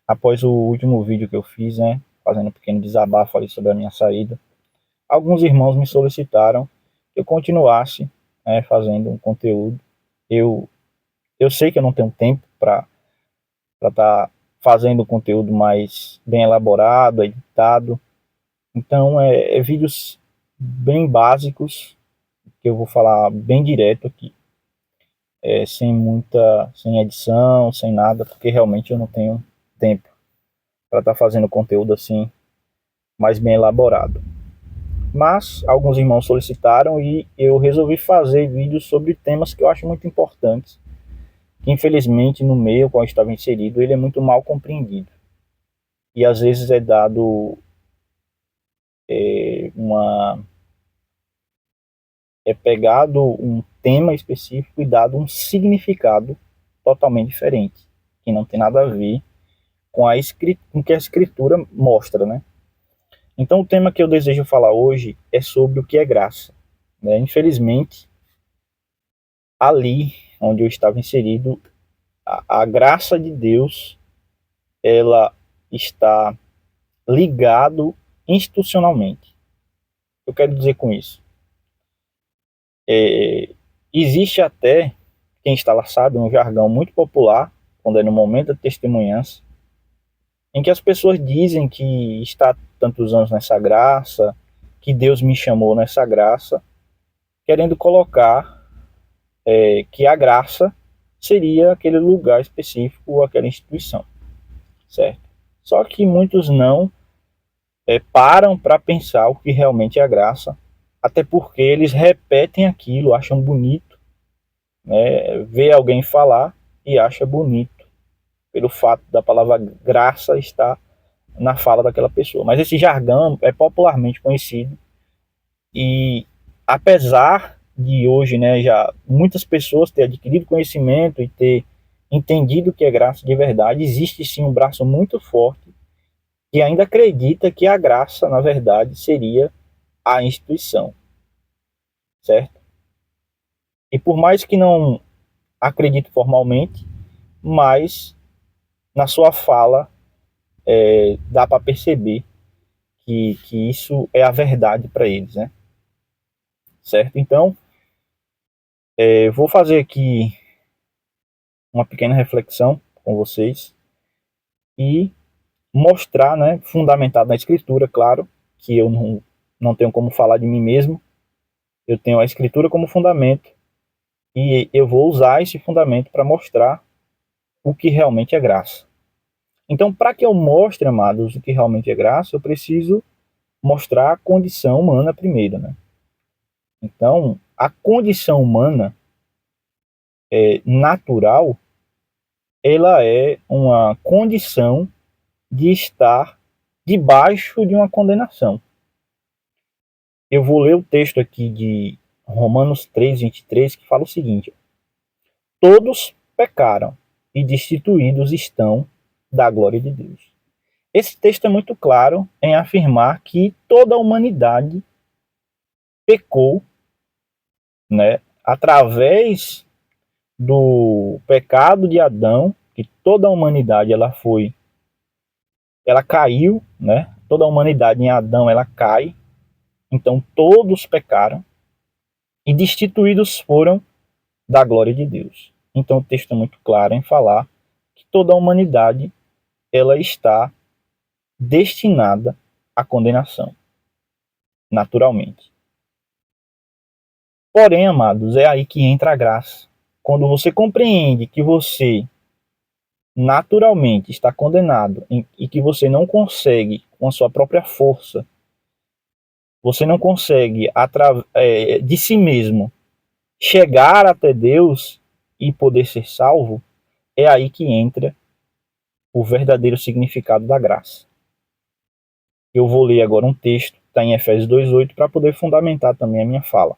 após o último vídeo que eu fiz, né, fazendo um pequeno desabafo ali sobre a minha saída, alguns irmãos me solicitaram que eu continuasse, né, fazendo um conteúdo. Eu, eu sei que eu não tenho tempo para estar fazendo um conteúdo mais bem elaborado, editado. Então, é vídeos bem básicos, que eu vou falar bem direto aqui, sem edição, sem nada, porque realmente eu não tenho tempo para estar fazendo conteúdo assim mais bem elaborado. Mas alguns irmãos solicitaram e eu resolvi fazer vídeos sobre temas que eu acho muito importantes, que infelizmente no meio qual eu estava inserido ele é muito mal compreendido. E às vezes é dado uma é pegado um tema específico e dado um significado totalmente diferente, que não tem nada a ver com com o que a escritura mostra, né? Então o tema que eu desejo falar hoje é sobre o que é graça, né? Infelizmente, ali onde eu estava inserido, a graça de Deus, ela está ligado institucionalmente. Eu quero dizer com isso, é, existe até, quem está lá sabe, um jargão muito popular, quando é no momento da testemunhança, em que as pessoas dizem que está tantos anos nessa graça, que Deus me chamou nessa graça, querendo colocar que a graça seria aquele lugar específico ou aquela instituição, certo? Só que muitos não param para pensar o que realmente é a graça, até porque eles repetem aquilo, acham bonito, né? Vê alguém falar e acha bonito, pelo fato da palavra graça estar na fala daquela pessoa. Mas esse jargão é popularmente conhecido e apesar de hoje, né, já muitas pessoas terem adquirido conhecimento e ter entendido o que é graça de verdade, existe sim um braço muito forte que ainda acredita que a graça, na verdade, seria a instituição, certo? E por mais que não acredite formalmente, mas na sua fala dá para perceber que isso é a verdade para eles, né? Certo? Então, vou fazer aqui uma pequena reflexão com vocês e mostrar, né, fundamentado na escritura, claro, que eu não tenho como falar de mim mesmo, eu tenho a escritura como fundamento e eu vou usar esse fundamento para mostrar o que realmente é graça. Então, para que eu mostre, amados, o que realmente é graça, eu preciso mostrar a condição humana primeiro, né? Então, a condição humana natural, ela é uma condição de estar debaixo de uma condenação. Eu vou ler o texto aqui de Romanos 3:23, que fala o seguinte: todos pecaram e destituídos estão da glória de Deus. Esse texto é muito claro em afirmar que toda a humanidade pecou, né, através do pecado de Adão, que toda a humanidade ela caiu, né? Toda a humanidade em Adão ela cai, então todos pecaram e destituídos foram da glória de Deus. Então o texto é muito claro em falar que toda a humanidade ela está destinada à condenação, naturalmente. Porém, amados, é aí que entra a graça. Quando você compreende que você naturalmente está condenado e que você não consegue, com a sua própria força, você não consegue de si mesmo chegar até Deus e poder ser salvo, é aí que entra o verdadeiro significado da graça. Eu vou ler agora um texto, está em Efésios 2:8, para poder fundamentar também a minha fala.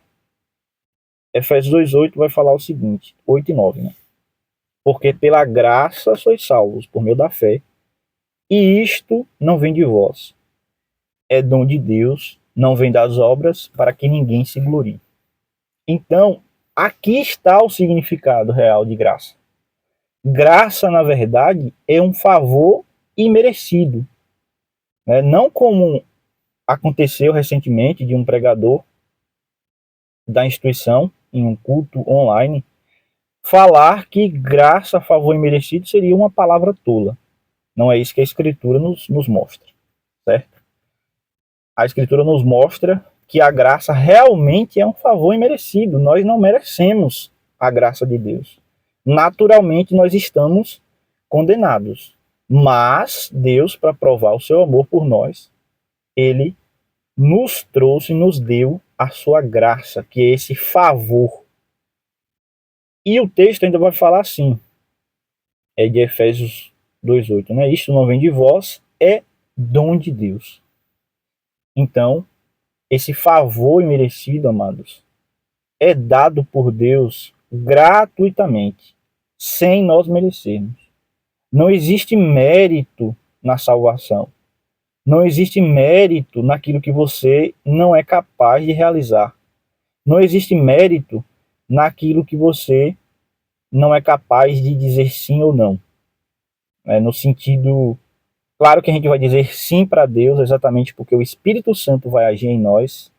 Efésios 2:8 vai falar o seguinte, 8 e 9, né? Porque pela graça sois salvos, por meio da fé, e isto não vem de vós, é dom de Deus, não vem das obras, para que ninguém se glorie. Então, aqui está o significado real de graça. Graça, na verdade, é um favor imerecido, né? Não como aconteceu recentemente de um pregador da instituição, em um culto online, falar que graça, favor e merecido seria uma palavra tola. Não é isso que a Escritura nos mostra, certo? A Escritura nos mostra que a graça realmente é um favor imerecido. Nós não merecemos a graça de Deus. Naturalmente, nós estamos condenados. Mas Deus, para provar o seu amor por nós, ele nos trouxe, nos deu a sua graça, que é esse favor. E o texto ainda vai falar assim, é de Efésios 2:8, né? Isto não vem de vós, é dom de Deus. Então, esse favor imerecido, amados, é dado por Deus gratuitamente, sem nós merecermos. Não existe mérito na salvação. Não existe mérito naquilo que você não é capaz de realizar. Não existe mérito naquilo que você não é capaz de dizer sim ou não. No sentido, claro que a gente vai dizer sim para Deus, exatamente porque o Espírito Santo vai agir em nós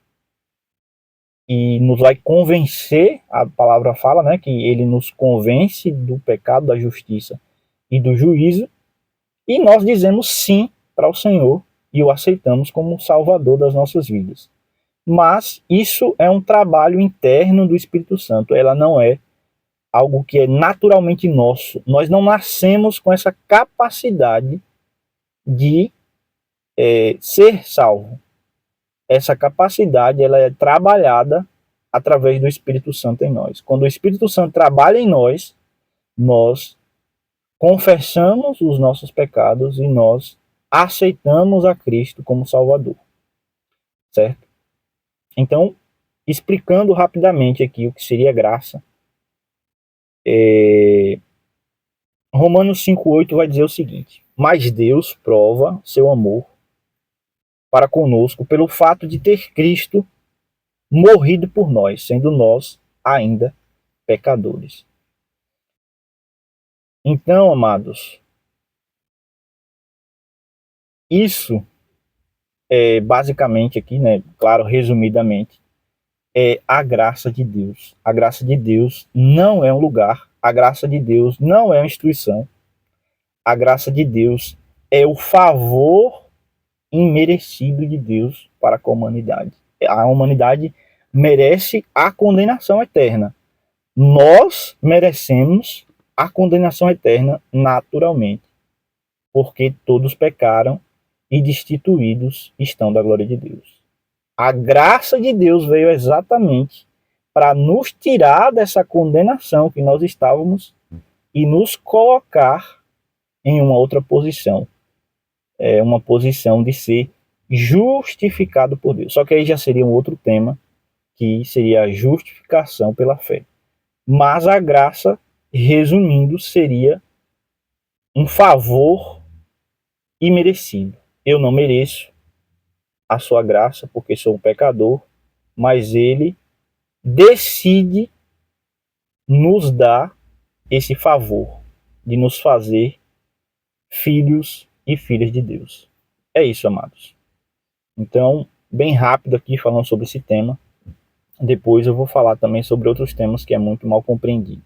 e nos vai convencer, a palavra fala, né, que ele nos convence do pecado, da justiça e do juízo, e nós dizemos sim para o Senhor e o aceitamos como Salvador das nossas vidas. Mas isso é um trabalho interno do Espírito Santo, ela não é algo que é naturalmente nosso. Nós não nascemos com essa capacidade de ser salvo. Essa capacidade ela é trabalhada através do Espírito Santo em nós. Quando o Espírito Santo trabalha em nós, nós confessamos os nossos pecados e nós aceitamos a Cristo como Salvador, certo? Então, explicando rapidamente aqui o que seria graça, Romanos 5:8 vai dizer o seguinte: mas Deus prova seu amor para conosco pelo fato de ter Cristo morrido por nós, sendo nós ainda pecadores. Então, amados, isso é basicamente aqui, né, claro, resumidamente, é a graça de Deus. A graça de Deus não é um lugar, a graça de Deus não é uma instituição, a graça de Deus é o favor imerecido de Deus para com a humanidade. A humanidade merece a condenação eterna. Nós merecemos a condenação eterna naturalmente, porque todos pecaram e destituídos estão da glória de Deus. A graça de Deus veio exatamente para nos tirar dessa condenação que nós estávamos e nos colocar em uma outra posição. Uma posição de ser justificado por Deus. Só que aí já seria um outro tema, que seria a justificação pela fé. Mas a graça, resumindo, seria um favor imerecido. Eu não mereço a sua graça porque sou um pecador, mas ele decide nos dar esse favor de nos fazer filhos e filhas de Deus. É isso, amados. Então, bem rápido aqui falando sobre esse tema. Depois eu vou falar também sobre outros temas que é muito mal compreendido.